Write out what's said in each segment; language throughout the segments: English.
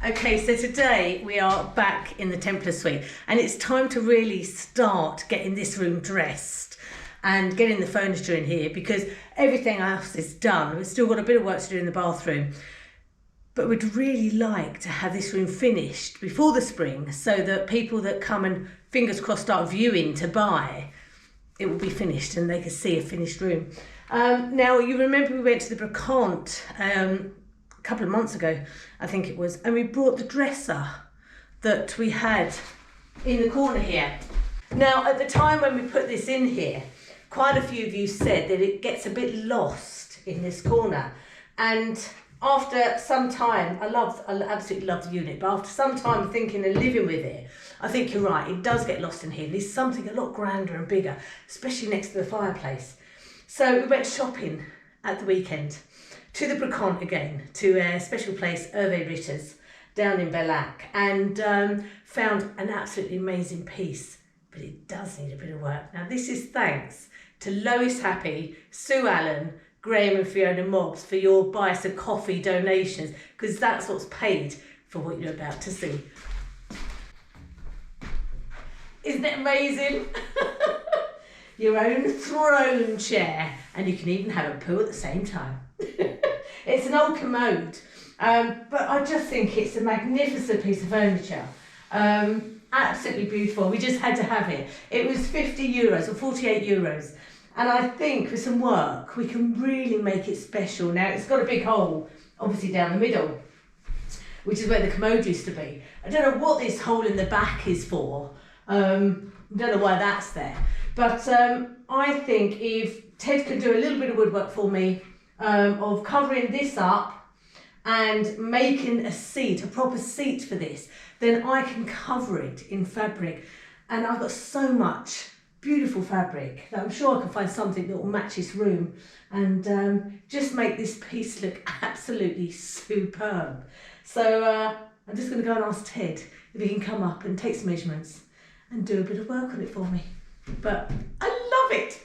Okay, so today we are back in the Templar Suite and it's time to really start getting this room dressed and getting the furniture in here because everything else is done. We've still got a bit of work to do in the bathroom, but we'd really like to have this room finished before the spring so that people that come and, fingers crossed, start viewing to buy, it will be finished and they can see a finished room. Now, you remember we went to the Brocante a couple of months ago, I think it was, and we brought the dresser that we had in the corner here. Now, at the time when we put this in here, quite a few of you said that it gets a bit lost in this corner. And after some time, I absolutely love the unit, but after some time thinking and living with it, I think you're right, it does get lost in here. There's something a lot grander and bigger, especially next to the fireplace. So we went shopping at the weekend to the Brocante again, to a special place, Hervé Ritter's, down in Bellac, and found an absolutely amazing piece, but it does need a bit of work. Now, this is thanks to Lois Happy, Sue Allen, Graham and Fiona Mobbs for your buy us a coffee donations, because that's what's paid for what you're about to see. Isn't it amazing? Your own throne chair, and you can even have a poo at the same time. It's an old commode, but I just think it's a magnificent piece of furniture. Absolutely beautiful. We just had to have it. It was €50 or €48, and I think with some work we can really make it special. Now, it's got a big hole, obviously, down the middle, which is where the commode used to be. I don't know what this hole in the back is for. I don't know why that's there. But I think if Ted could do a little bit of woodwork for me, of covering this up and making a seat, a proper seat for this, then I can cover it in fabric. And I've got so much beautiful fabric that I'm sure I can find something that will match this room and just make this piece look absolutely superb. So I'm just going to go and ask Ted if he can come up and take some measurements and do a bit of work on it for me. But I love it.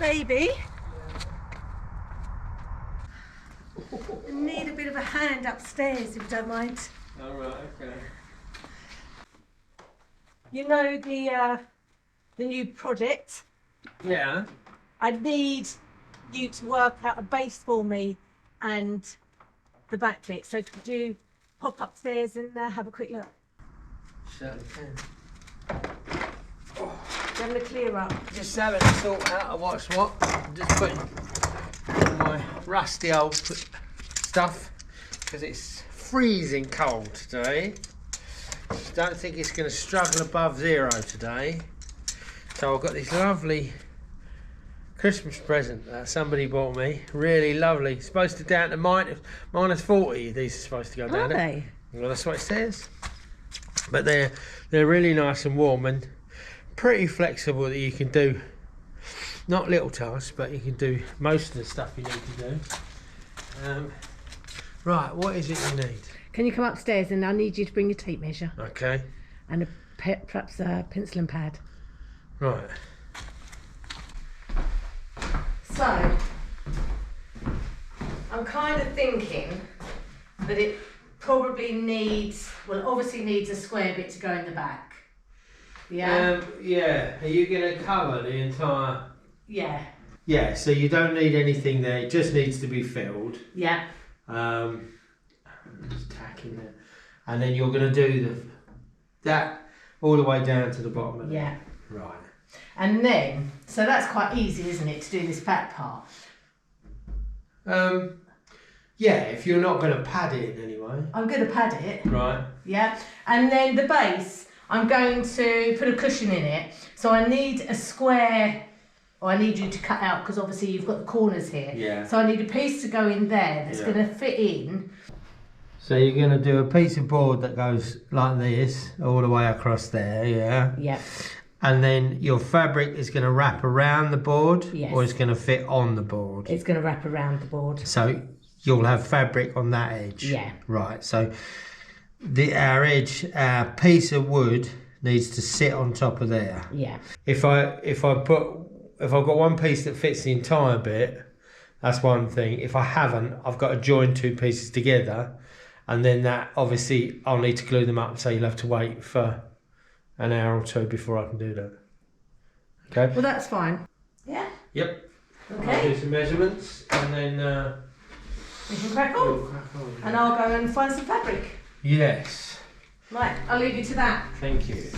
Baby, I need a bit of a hand upstairs, if you don't mind. All right, okay. You know the new project? Yeah. I need you to work out a base for me and the back bit. So could you pop upstairs and have a quick look? Certainly can. I'm going to clear up. Just having to sort out what's what. Just putting all my rusty old stuff because it's freezing cold today. Just don't think it's going to struggle above 0 today. So I've got this lovely Christmas present that somebody bought me. Really lovely. It's supposed to down to minus 40. These are supposed to go down. Are they? Well, that's what it says. But they're really nice and warm and pretty flexible that you can do not little tasks, but you can do most of the stuff you need to do. Right, what is it you need? Can you come upstairs and I need you to bring your tape measure Okay. and perhaps a pencil and pad. Right. So, I'm kind of thinking that it probably needs, well, obviously needs a square bit to go in the back. Yeah? Yeah. Are you going to cover the entire... Yeah. Yeah, so you don't need anything there. It just needs to be filled. Yeah. Just tacking it. And then you're going to do that all the way down to the bottom of it. Yeah. Right. And then, so that's quite easy, isn't it, to do this back part? Yeah, if you're not going to pad it in any way. I'm going to pad it. Right. Yeah. And then the base, I'm going to put a cushion in it. So I need a square, or I need you to cut out, because obviously you've got the corners here. Yeah. So I need a piece to go in there that's going to fit in. So you're going to do a piece of board that goes like this, all the way across there, yeah? Yep. And then your fabric is going to wrap around the board, Yes. or it's going to fit on the board? It's going to wrap around the board. So you'll have fabric on that edge? Yeah. Right, so our piece of wood needs to sit on top of there. Yeah. If I've got one piece that fits the entire bit, that's one thing. If I haven't, I've got to join two pieces together, and then that obviously I'll need to glue them up, so you'll have to wait for an hour or two before I can do that. Okay? Well, that's fine. Yeah? Yep. Okay. I'll do some measurements and then We can crack on. And I'll go and find some fabric. Yes. Right, I'll leave you to that. Thank you.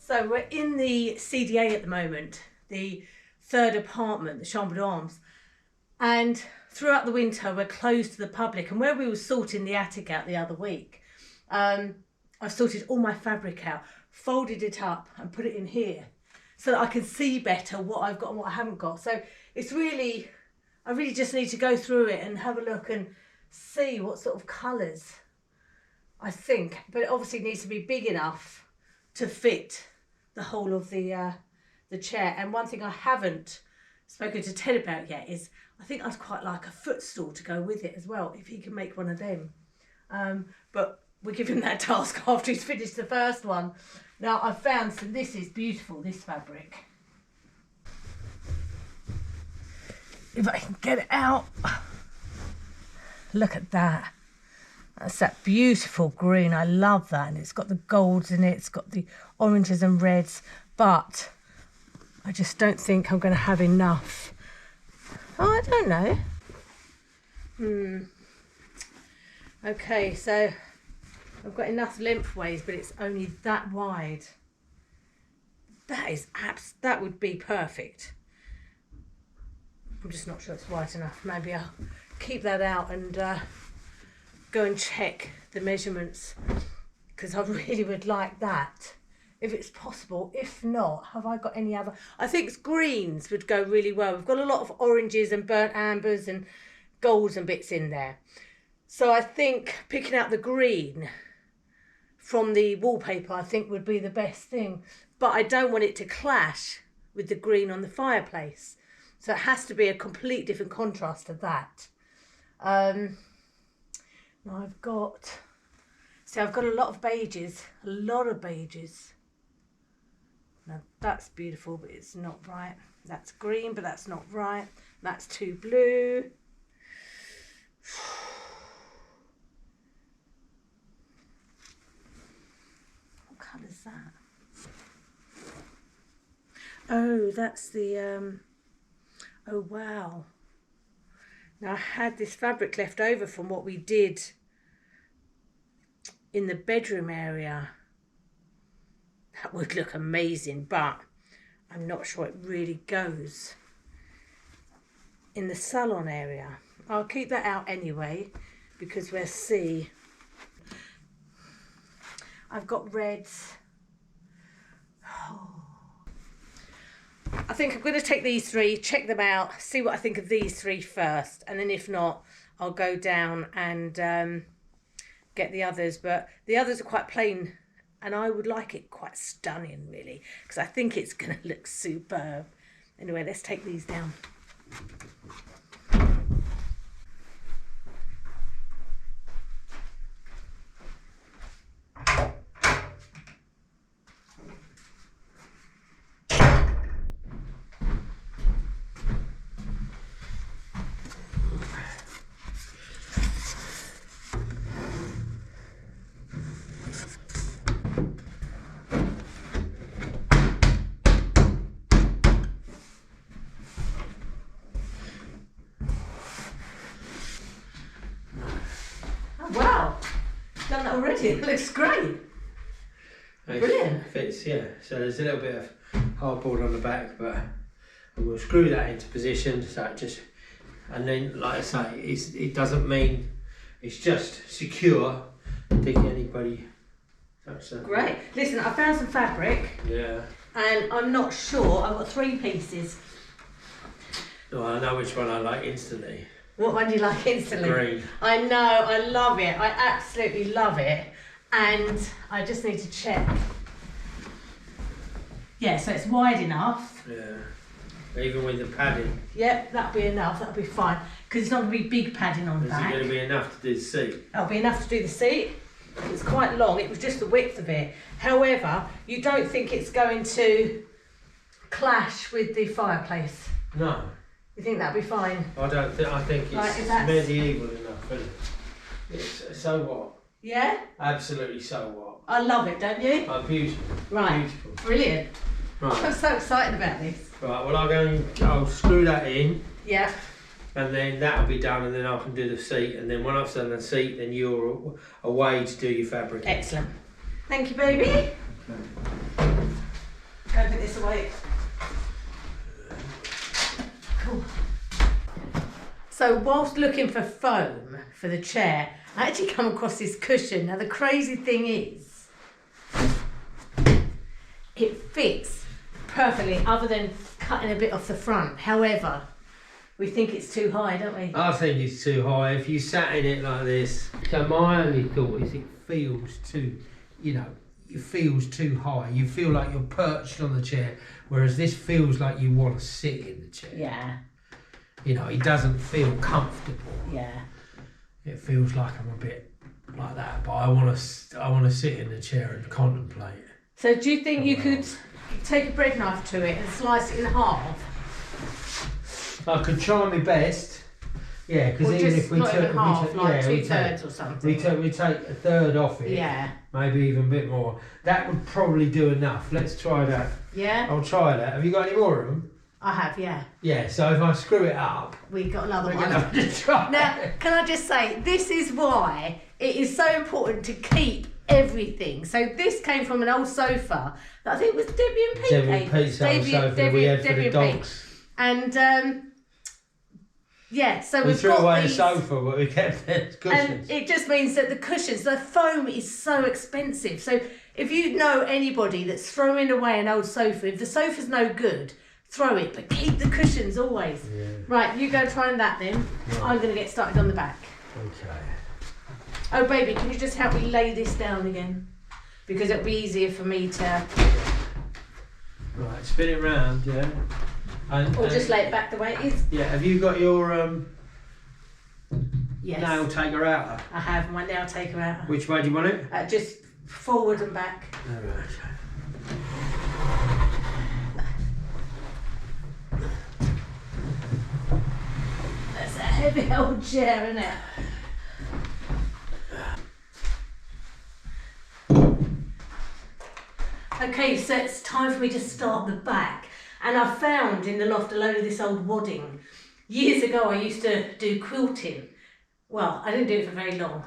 So we're in the CDA at the moment, the third apartment, the Chambre d'Armes. And throughout the winter, we're closed to the public. And where we were sorting the attic out the other week, I've sorted all my fabric out, folded it up and put it in here so that I can see better what I've got and what I haven't got. So it's really, I really just need to go through it and have a look and see what sort of colours I think. But it obviously needs to be big enough to fit the whole of the chair. And one thing I haven't spoken to Ted about yet is I think I'd quite like a footstool to go with it as well, if he can make one of them. But we'll give him that task after he's finished the first one. Now I've found some, this is beautiful, this fabric. If I can get it out. Look at that. That's that beautiful green. I love that. And it's got the golds in it. It's got the oranges and reds. But I just don't think I'm going to have enough. Oh, I don't know. Okay, so I've got enough lengthways, but it's only that wide. That would be perfect. I'm just not sure it's wide enough. Maybe I'll keep that out and go and check the measurements, because I really would like that if it's possible. If not, have I got any other? I think greens would go really well. We've got a lot of oranges and burnt ambers and golds and bits in there. So I think picking out the green from the wallpaper, I think would be the best thing. But I don't want it to clash with the green on the fireplace. So it has to be a complete different contrast to that. Now I've got a lot of beiges, Now that's beautiful, but it's not right. That's green, but that's not right. That's too blue. What colour is that? Oh, that's the, oh wow. Now I had this fabric left over from what we did in the bedroom area. That would look amazing, but I'm not sure it really goes in the salon area. I'll keep that out anyway because we'll see. I've got reds. Oh. I think I'm going to take these three, check them out, see what I think of these three first, and then if not, I'll go down and get the others. But the others are quite plain, and I would like it quite stunning, really, because I think it's going to look superb. Anyway, let's take these down. Wow, done that already. It looks great. Brilliant. Fits, yeah. So there's a little bit of hardboard on the back, but we'll screw that into position. So it just, and then like I say, it doesn't mean it's just secure. I think anybody touch that. Great. Listen, I found some fabric. Yeah. And I'm not sure. I've got 3 pieces. No, I know which one I like instantly. What one do you like instantly? Green. I know, I love it. I absolutely love it. And I just need to check. Yeah, so it's wide enough. Yeah. Even with the padding. Yep, that'll be enough. That'll be fine. Because it's not going to be big padding on the back. Is it going to be enough to do the seat? That'll be enough to do the seat. It's quite long. It was just the width of it. However, you don't think it's going to clash with the fireplace? No. You think that'll be fine? I don't think. I think it's Like, medieval enough, isn't it? It's so what? Yeah? Absolutely so what? I love it, don't you? Oh, beautiful. Right. Beautiful. Brilliant. Right. I'm so excited about this. Right. Well, I'll screw that in. Yeah. And then that'll be done, and then I can do the seat. And then when I've done the seat, then you're away to do your fabric. Excellent. Thank you, baby. Okay. Go put this away. Cool. So whilst looking for foam for the chair, I actually come across this cushion. Now the crazy thing is, it fits perfectly other than cutting a bit off the front. However, we think it's too high, don't we? I think it's too high. If you sat in it like this. So my only thought is it feels too, it feels too high. You feel like you're perched on the chair, whereas this feels like you want to sit in the chair. Yeah. It doesn't feel comfortable. Yeah. It feels like I'm a bit like that, but I want to sit in the chair and contemplate it. So do you think you could take a bread knife to it and slice it in half? I could try my best. Yeah, because even if we took half, like 2/3 or something. we take a third off it. Yeah. Maybe even a bit more. That would probably do enough. Let's try that. Yeah. I'll try that. Have you got any more of them? I have, yeah. Yeah. So if I screw it up, we got another we're one. gonna have to try. Now, can I just say, this is why it is so important to keep everything. So this came from an old sofa that I think was Debbie and Pete. Debbie and Pete's old sofa we had for the dogs. And Yeah, so we we've threw got away these, the sofa, but we kept the cushions. and it just means that the cushions, the foam is so expensive. So if you know anybody that's throwing away an old sofa, if the sofa's no good, throw it, but keep the cushions always. Yeah. Right, you go try that then. Right. I'm going to get started on the back. Okay. Oh baby, can you just help me lay this down again? Because it'll be easier for me to... Right, spin it round, yeah. Or just lay it back the way it is. Yeah, have you got your Yes. nail taker out? I have my nail taker out. Which way do you want it? Just forward and back. Alright. That's a heavy old chair, isn't it? Okay, so it's time for me to start the back. And I found in the loft a load of this old wadding. Years ago I used to do quilting. Well, I didn't do it for very long.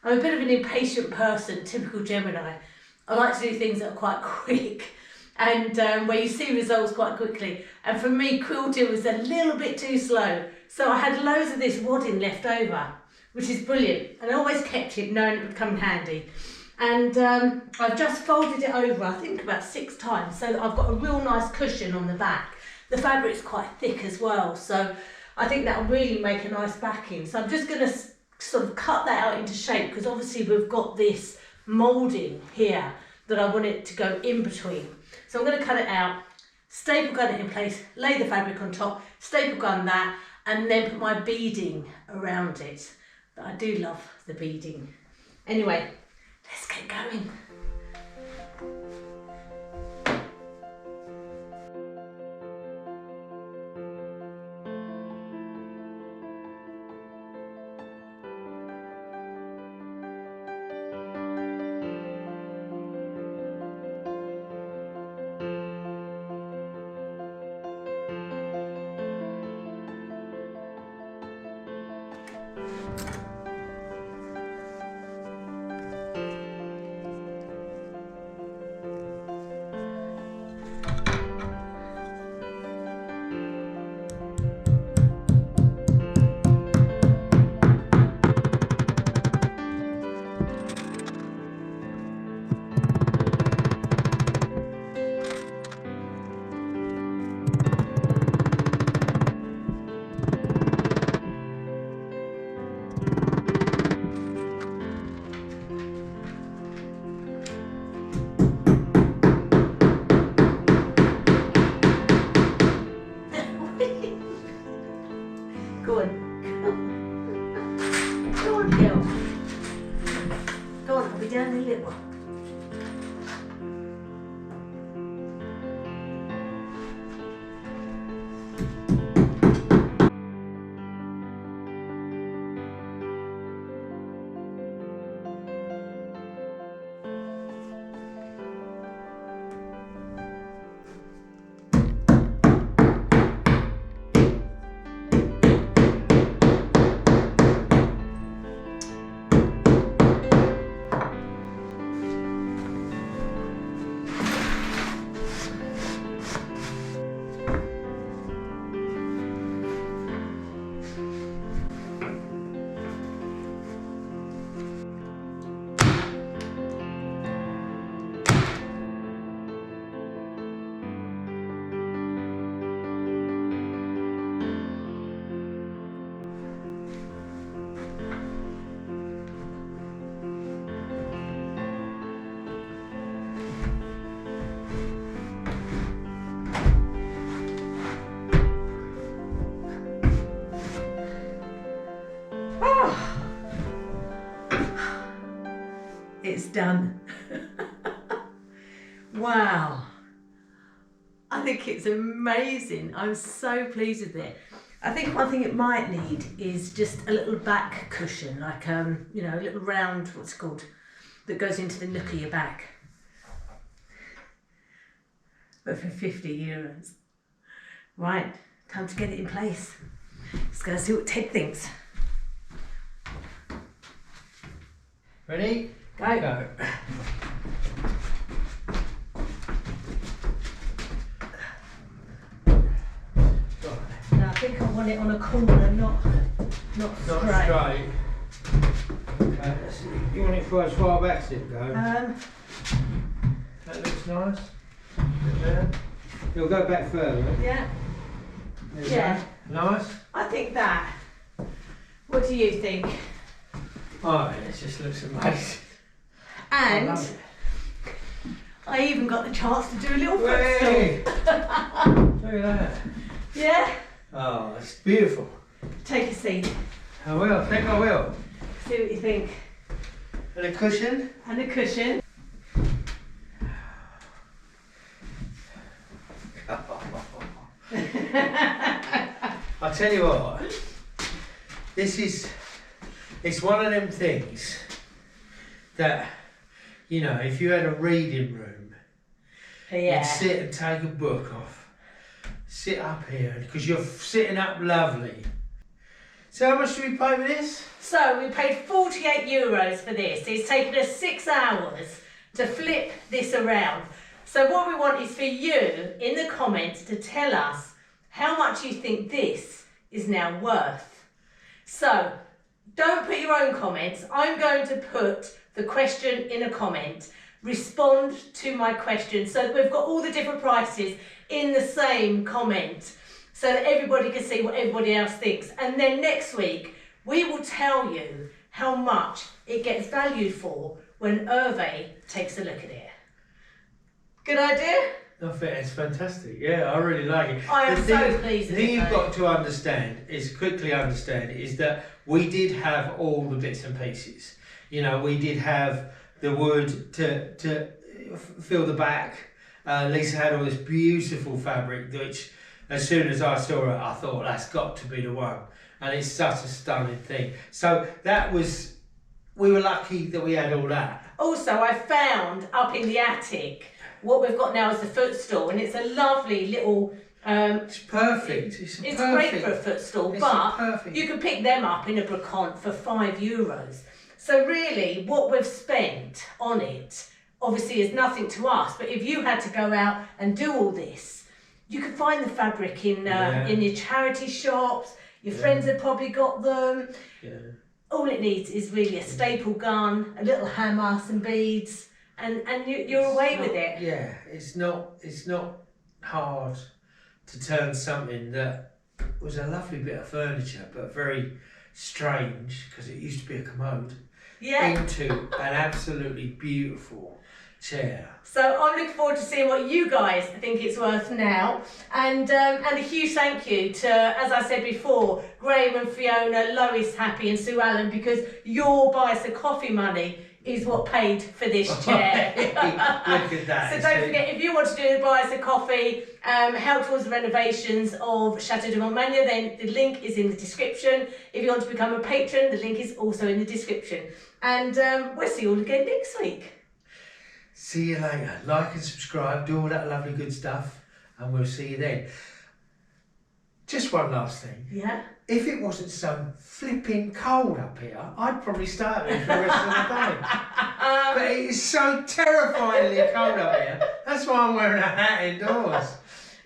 I'm a bit of an impatient person, typical Gemini. I like to do things that are quite quick and where you see results quite quickly. And for me, quilting was a little bit too slow. So I had loads of this wadding left over, which is brilliant. And I always kept it knowing it would come in handy. And I've just folded it over, I think about 6 times, so that I've got a real nice cushion on the back. The fabric's quite thick as well, so I think that'll really make a nice backing. So I'm just going to sort of cut that out into shape, because obviously we've got this moulding here that I want it to go in between. So I'm going to cut it out, staple gun it in place, lay the fabric on top, staple gun that, and then put my beading around it. But I do love the beading. Anyway, let's get going. Go on. Go on, girl. Go on, I'll be down in a little. It's done. Wow. I think it's amazing. I'm so pleased with it. I think one thing it might need is just a little back cushion, like you know, a little round, what's it called, that goes into the nook of your back. But for €50. Right, time to get it in place. Let's go see what Ted thinks. Ready? Go. Go. Now I think think I want it on a corner, not straight. straight. Okay, you want it for as far back as it goes? That looks nice. Yeah. It'll go back further. Yeah. There you Yeah. go. Nice. I think that. What do you think? Oh, it just looks amazing. I And love it. I even got the chance to do a little Hey! footstool. Look at that. Yeah. Oh, it's beautiful. Take a seat. I will. I think I will. See what you think. And a cushion. And a cushion. I'll tell you what. It's one of them things that, you know, if you had a reading room, Yeah. you'd sit and take a book off, sit up here, because you're sitting up lovely. So how much do we pay for this? So we paid €48 for this. It's taken us 6 hours to flip this around. So what we want is for you in the comments to tell us how much you think this is now worth. So don't put your own comments. I'm going to put the question in a comment. Respond to my question. So we've got all the different prices in the same comment so that everybody can see what everybody else thinks. And then next week, we will tell you how much it gets valued for when Hervé takes a look at it. Good idea? I think it's fantastic. Yeah, I really like it. I am so pleased The with thing it, you've though. got to understand is that we did have all the bits and pieces. You know, we did have the wood to fill the back. Lisa had all this beautiful fabric, which as soon as I saw it, I thought that's got to be the one. And it's such a stunning thing. So we were lucky that we had all that. Also, I found up in the attic what we've got now is the footstool, and it's a lovely little. It's perfect. It's It's perfect. great for a footstool, It's but perfect. you can pick them up in a brocante for €5. So really, what we've spent on it obviously is nothing to us. But if you had to go out and do all this, you could find the fabric in your charity shops. Your friends have probably got them. Yeah. All it needs is really a staple gun, a little hammer, some beads, and you're away with it. Yeah, it's not hard to turn something that was a lovely bit of furniture, but very strange because it used to be a commode, into an absolutely beautiful chair. So I'm looking forward to seeing what you guys think it's worth now, and a huge thank you to, as I said before, Graham and Fiona, Lois, Happy, and Sue Allen, because your Buy Us a Coffee money is what paid for this chair. Look at that. So don't forget, if you want to do Buy Us a Coffee, help towards the renovations of Chateau de Montmagny, then the link is in the description. If you want to become a patron, the link is also in the description. And we'll see you all again next week. See you later. Like and subscribe, do all that lovely good stuff, and we'll see you then. Just one last thing. Yeah? If it wasn't so flipping cold up here, I'd probably stay up here for the rest of the day. But it is so terrifyingly cold up here. That's why I'm wearing a hat indoors.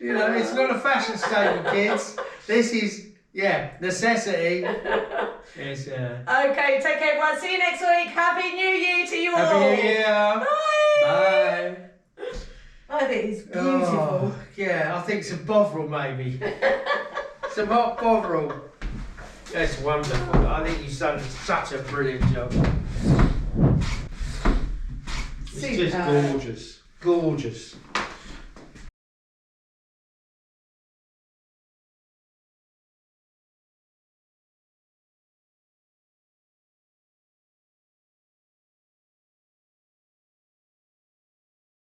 You know, it's not a fashion statement, kids. This is, necessity. It's, Okay, take care everyone. See you next week. Happy New Year to you all. Happy New Year. Bye. Bye. I think it's beautiful. Oh, yeah, I think some Bovril maybe. Some hot Bovril. That's wonderful. I think you've done such a brilliant job. It's just gorgeous. Gorgeous.